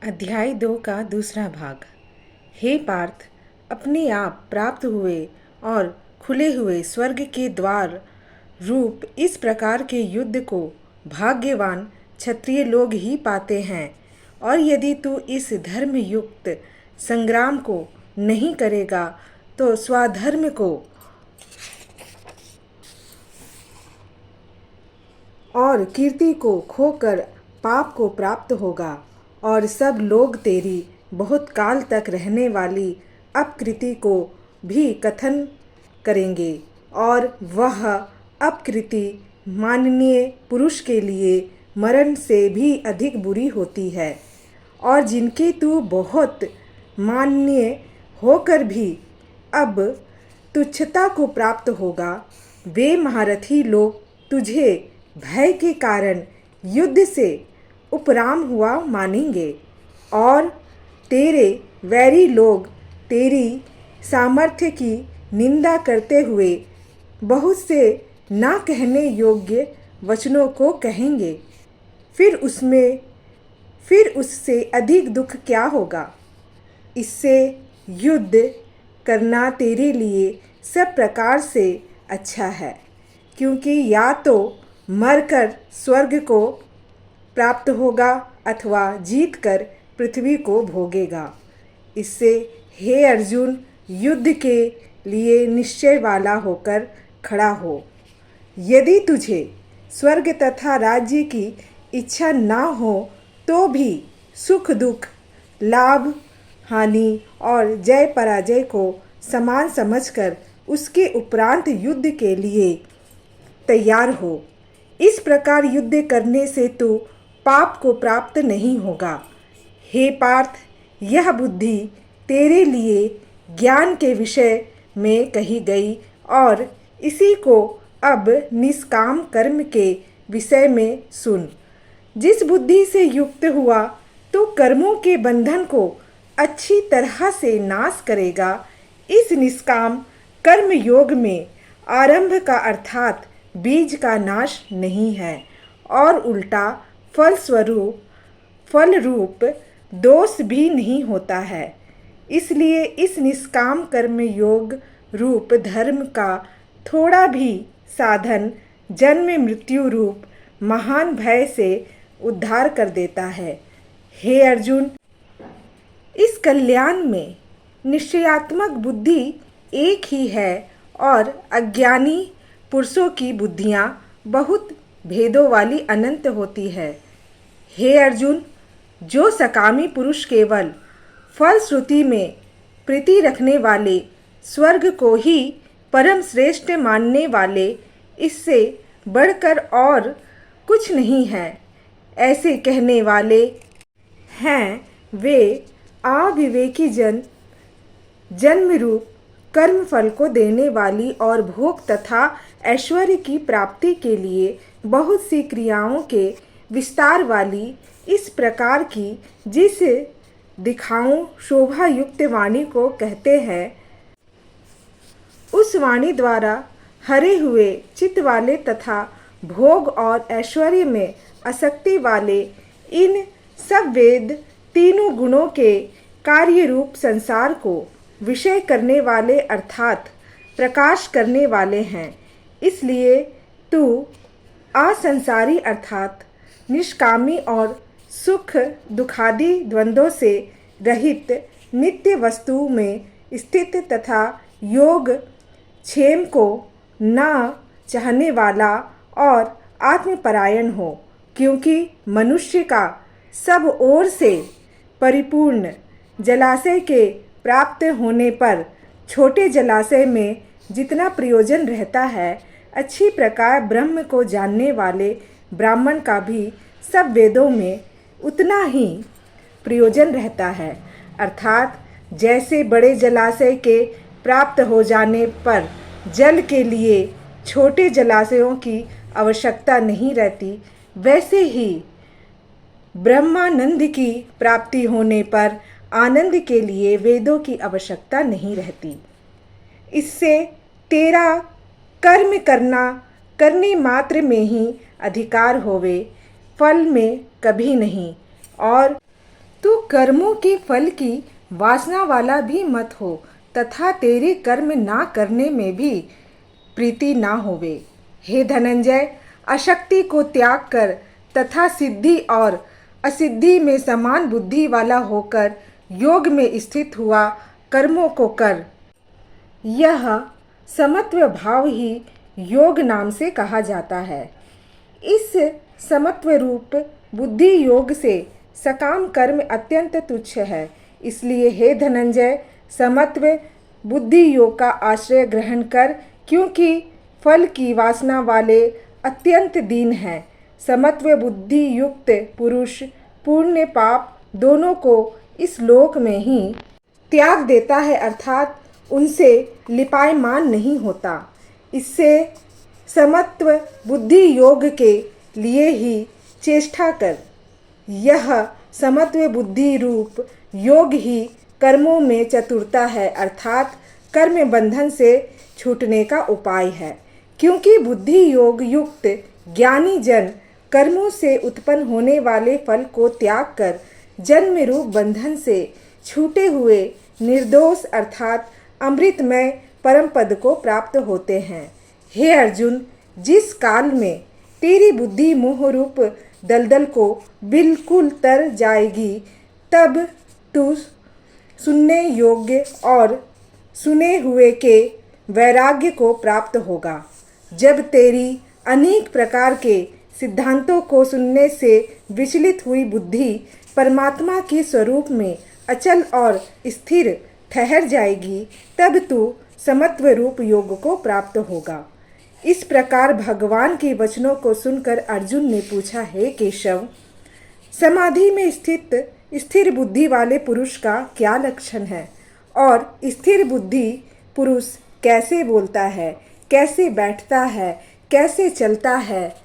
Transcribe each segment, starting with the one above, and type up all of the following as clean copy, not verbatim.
अध्याय 2 का दूसरा भाग। हे पार्थ, अपने आप प्राप्त हुए और खुले हुए स्वर्ग के द्वार रूप इस प्रकार के युद्ध को भाग्यवान क्षत्रिय लोग ही पाते हैं। और यदि तू इस धर्म युक्त संग्राम को नहीं करेगा तो स्वधर्म को और कीर्ति को खोकर पाप को प्राप्त होगा, और सब लोग तेरी बहुत काल तक रहने वाली अपकृति को भी कथन करेंगे, और वह अपकृति माननीय पुरुष के लिए मरण से भी अधिक बुरी होती है। और जिनके तू बहुत माननीय होकर भी अब तुच्छता को प्राप्त होगा, वे महारथी लोग तुझे भय के कारण युद्ध से उपराम हुआ मानेंगे, और तेरे वैरी लोग तेरी सामर्थ्य की निंदा करते हुए बहुत से ना कहने योग्य वचनों को कहेंगे। फिर उससे अधिक दुख क्या होगा। इससे युद्ध करना तेरे लिए सब प्रकार से अच्छा है, क्योंकि या तो मरकर स्वर्ग को प्राप्त होगा अथवा जीतकर पृथ्वी को भोगेगा। इससे हे अर्जुन, युद्ध के लिए निश्चय वाला होकर खड़ा हो। यदि तुझे स्वर्ग तथा राज्य की इच्छा ना हो तो भी सुख दुख, लाभ हानि और जय पराजय को समान समझकर उसके उपरांत युद्ध के लिए तैयार हो। इस प्रकार युद्ध करने से तू पाप को प्राप्त नहीं होगा। हे पार्थ, यह बुद्धि तेरे लिए ज्ञान के विषय में कही गई, और इसी को अब निष्काम कर्म के विषय में सुन। जिस बुद्धि से युक्त हुआ तो कर्मों के बंधन को अच्छी तरह से नाश करेगा। इस निष्काम कर्म योग में आरंभ का अर्थात बीज का नाश नहीं है, और उल्टा फल रूप दोष भी नहीं होता है। इसलिए इस निष्काम कर्म योग रूप धर्म का थोड़ा भी साधन जन्म मृत्यु रूप महान भय से उद्धार कर देता है। हे अर्जुन, इस कल्याण में निश्चयात्मक बुद्धि एक ही है, और अज्ञानी पुरुषों की बुद्धियाँ बहुत भेदों वाली अनंत होती है। हे अर्जुन, जो सकामी पुरुष केवल फलश्रुति में प्रीति रखने वाले, स्वर्ग को ही परम श्रेष्ठ मानने वाले, इससे बढ़कर और कुछ नहीं है, ऐसे कहने वाले हैं, वे अविवेकी जन्म रूप कर्म फल को देने वाली और भोग तथा ऐश्वर्य की प्राप्ति के लिए बहुत सी क्रियाओं के विस्तार वाली इस प्रकार की जिस दिखाऊं शोभा युक्त वाणी को कहते हैं, उस वाणी द्वारा हरे हुए चित्त वाले तथा भोग और ऐश्वर्य में आसक्ति वाले इन सब वेद तीनों गुणों के कार्य रूप संसार को विषय करने वाले अर्थात प्रकाश करने वाले हैं। इसलिए तू असंसारी अर्थात निष्कामी और सुख दुखादि द्वंद्वों से रहित नित्य वस्तु में स्थित तथा योग क्षेम को न चाहने वाला और आत्मपरायण हो, क्योंकि मनुष्य का सब ओर से परिपूर्ण जलाशय के प्राप्त होने पर छोटे जलाशय में जितना प्रयोजन रहता है, अच्छी प्रकार ब्रह्म को जानने वाले ब्राह्मण का भी सब वेदों में उतना ही प्रयोजन रहता है। अर्थात जैसे बड़े जलाशय के प्राप्त हो जाने पर जल के लिए छोटे जलाशयों की आवश्यकता नहीं रहती, वैसे ही ब्रह्मानंद की प्राप्ति होने पर आनंद के लिए वेदों की आवश्यकता नहीं रहती। इससे तेरा कर्म करने मात्र में ही अधिकार होवे, फल में कभी नहीं। और तू कर्मों के फल की वासना वाला भी मत हो तथा तेरे कर्म ना करने में भी प्रीति ना होवे। हे धनंजय, अशक्ति को त्याग कर तथा सिद्धि और असिद्धि में समान बुद्धि वाला होकर योग में स्थित हुआ कर्मों को कर। यह समत्व भाव ही योग नाम से कहा जाता है। इस समत्व रूप बुद्धि योग से सकाम कर्म अत्यंत तुच्छ है। इसलिए हे धनंजय, समत्व बुद्धि योग का आश्रय ग्रहण कर, क्योंकि फल की वासना वाले अत्यंत दीन हैं। समत्व बुद्धि युक्त पुरुष पुण्य पाप दोनों को इस लोक में ही त्याग देता है, अर्थात उनसे लिपायमान नहीं होता। इससे समत्व बुद्धि योग के लिए ही चेष्टा कर। यह समत्व बुद्धि रूप योग ही कर्मों में चतुरता है, अर्थात कर्म बंधन से छूटने का उपाय है। क्योंकि बुद्धि योग युक्त ज्ञानी जन कर्मों से उत्पन्न होने वाले फल को त्याग कर जन्म रूप बंधन से छूटे हुए निर्दोष अर्थात अमृतमय परम पद को प्राप्त होते हैं। हे अर्जुन, जिस काल में तेरी बुद्धि मोह रूप दलदल को बिल्कुल तर जाएगी, तब तू सुनने योग्य और सुने हुए के वैराग्य को प्राप्त होगा। जब तेरी अनेक प्रकार के सिद्धांतों को सुनने से विचलित हुई बुद्धि परमात्मा के स्वरूप में अचल और स्थिर ठहर जाएगी, तब तू समत्व रूप योग को प्राप्त होगा। इस प्रकार भगवान के वचनों को सुनकर अर्जुन ने पूछा, हे केशव, समाधि में स्थित स्थिर बुद्धि वाले पुरुष का क्या लक्षण है और स्थिर बुद्धि पुरुष कैसे बोलता है, कैसे बैठता है, कैसे चलता है।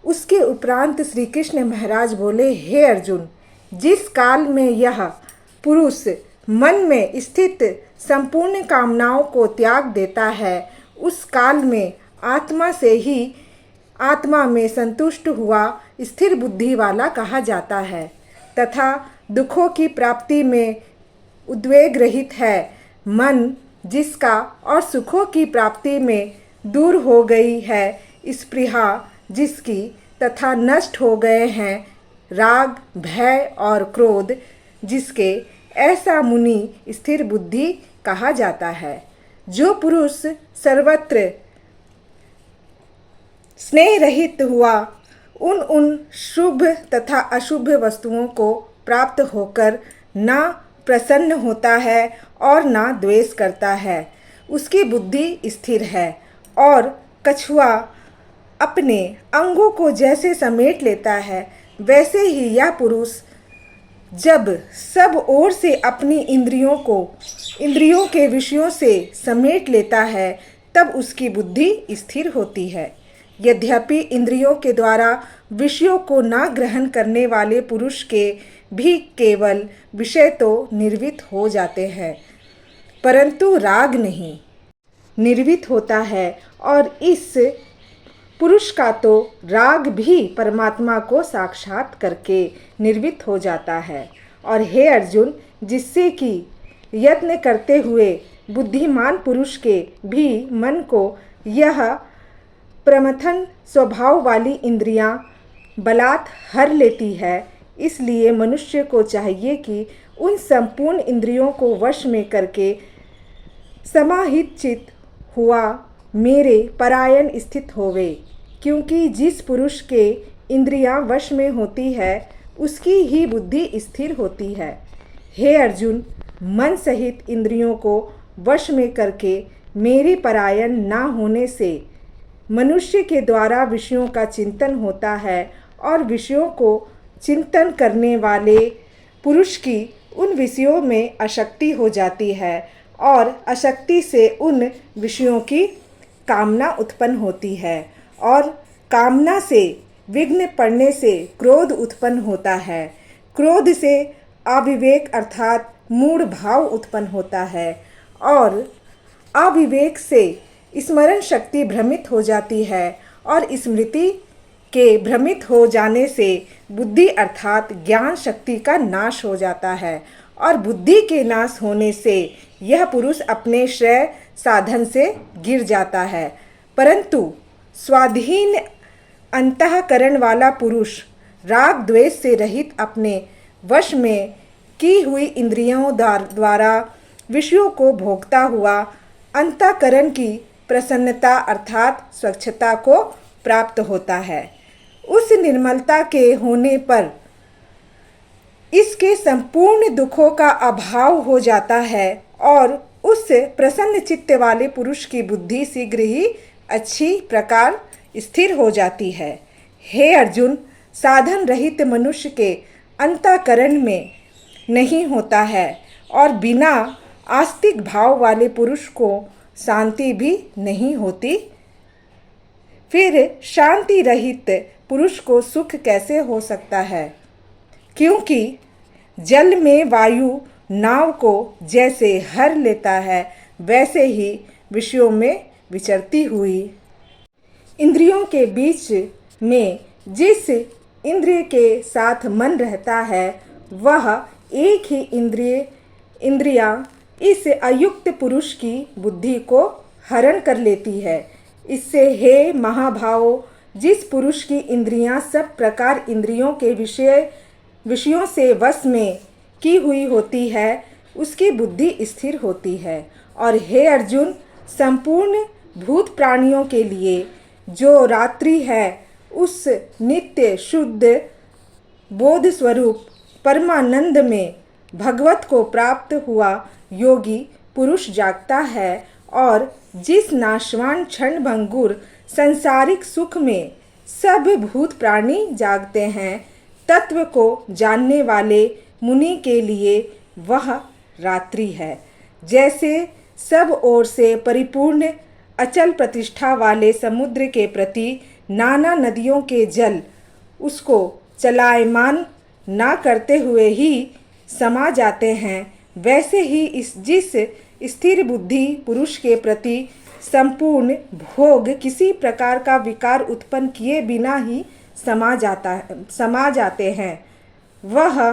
उसके उपरांत श्री कृष्ण महाराज बोले, हे अर्जुन, जिस काल में यह पुरुष मन में स्थित संपूर्ण कामनाओं को त्याग देता है, उस काल में आत्मा से ही आत्मा में संतुष्ट हुआ स्थिर बुद्धि वाला कहा जाता है तथा दुखों की प्राप्ति में उद्वेग रहित है। मन जिसका और सुखों की प्राप्ति में दूर हो गई है स्पृहा जिसकी तथा नष्ट हो गए हैं राग भय और क्रोध जिसके, ऐसा मुनि स्थिर बुद्धि कहा जाता है। जो पुरुष सर्वत्र स्नेह रहित हुआ उन शुभ तथा अशुभ वस्तुओं को प्राप्त होकर ना प्रसन्न होता है और ना द्वेष करता है, उसकी बुद्धि स्थिर है। और कछुआ अपने अंगों को जैसे समेट लेता है, वैसे ही यह पुरुष जब सब ओर से अपनी इंद्रियों के विषयों से समेट लेता है, तब उसकी बुद्धि स्थिर होती है। यद्यपि इंद्रियों के द्वारा विषयों को ना ग्रहण करने वाले पुरुष के भी केवल विषय तो निर्वित हो जाते हैं, परंतु राग नहीं निर्वित होता है, और इस पुरुष का तो राग भी परमात्मा को साक्षात करके निर्वित हो जाता है। और हे अर्जुन, जिससे कि यत्न करते हुए बुद्धिमान पुरुष के भी मन को यह प्रमथन स्वभाव वाली इंद्रियां बलात् हर लेती है, इसलिए मनुष्य को चाहिए कि उन संपूर्ण इंद्रियों को वश में करके समाहित चित हुआ मेरे परायण स्थित होवे। क्योंकि जिस पुरुष के इंद्रियां वश में होती है, उसकी ही बुद्धि स्थिर होती है। हे अर्जुन, मन सहित इंद्रियों को वश में करके मेरे परायण ना होने से मनुष्य के द्वारा विषयों का चिंतन होता है, और विषयों को चिंतन करने वाले पुरुष की उन विषयों में आसक्ति हो जाती है, और आसक्ति से उन विषयों की कामना उत्पन्न होती है, और कामना से विघ्न पड़ने से क्रोध उत्पन्न होता है। क्रोध से अविवेक अर्थात मूढ़ भाव उत्पन्न होता है, और अविवेक से स्मरण शक्ति भ्रमित हो जाती है, और स्मृति के भ्रमित हो जाने से बुद्धि अर्थात ज्ञान शक्ति का नाश हो जाता है और बुद्धि के नाश होने से यह पुरुष अपने श्रेय साधन से गिर जाता है। परंतु स्वाधीन अंतःकरण वाला पुरुष राग द्वेष से रहित अपने वश में की हुई इंद्रियों द्वारा विषयों को भोगता हुआ अंतःकरण की प्रसन्नता अर्थात स्वच्छता को प्राप्त होता है। उस निर्मलता के होने पर इसके संपूर्ण दुखों का अभाव हो जाता है और उस प्रसन्न चित्त वाले पुरुष की बुद्धि शीघ्र ही अच्छी प्रकार स्थिर हो जाती है। हे अर्जुन, साधन रहित मनुष्य के अंतःकरण में नहीं होता है और बिना आस्तिक भाव वाले पुरुष को शांति भी नहीं होती। फिर शांति रहित पुरुष को सुख कैसे हो सकता है? क्योंकि जल में वायु नाव को जैसे हर लेता है वैसे ही विषयों में विचरती हुई इंद्रियों के बीच में जिस इंद्रिय के साथ मन रहता है वह एक ही इंद्रिया इस अयुक्त पुरुष की बुद्धि को हरण कर लेती है। इससे हे महाभावों, जिस पुरुष की इंद्रियां सब प्रकार इंद्रियों के विषयों से वश में की हुई होती है उसकी बुद्धि स्थिर होती है। और हे अर्जुन, संपूर्ण भूत प्राणियों के लिए जो रात्रि है उस नित्य शुद्ध बोध स्वरूप परमानंद में भगवत को प्राप्त हुआ योगी पुरुष जागता है और जिस नाशवान क्षण भंगुर संसारिक सुख में सब भूत प्राणी जागते हैं, तत्व को जानने वाले मुनि के लिए वह रात्रि है। जैसे सब ओर से परिपूर्ण अचल प्रतिष्ठा वाले समुद्र के प्रति नाना नदियों के जल उसको चलायमान ना करते हुए ही समा जाते हैं, वैसे ही जिस स्थिर बुद्धि पुरुष के प्रति संपूर्ण भोग किसी प्रकार का विकार उत्पन्न किए बिना ही समा जाते हैं, वह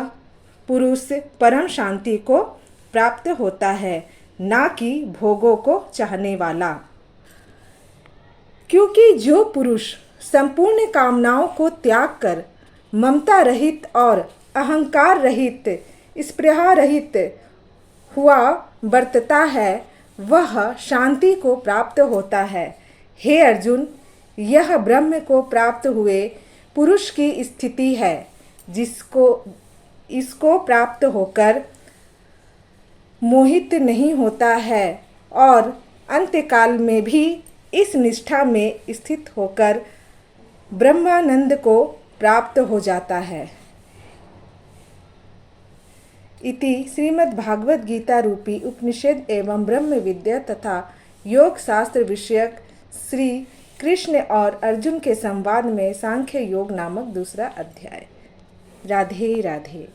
पुरुष परम शांति को प्राप्त होता है, ना कि भोगों को चाहने वाला। क्योंकि जो पुरुष संपूर्ण कामनाओं को त्याग कर ममता रहित और अहंकार रहित स्पृहा रहित हुआ बरतता है वह शांति को प्राप्त होता है। हे अर्जुन, यह ब्रह्म को प्राप्त हुए पुरुष की स्थिति है इसको प्राप्त होकर मोहित नहीं होता है और अंत्यकाल में भी इस निष्ठा में स्थित होकर ब्रह्मानंद को प्राप्त हो जाता है। इति श्रीमद्भागवत गीता रूपी उपनिषद एवं ब्रह्म विद्या तथा योग शास्त्र विषयक श्री कृष्ण और अर्जुन के संवाद में सांख्य योग नामक दूसरा अध्याय। राधे राधे।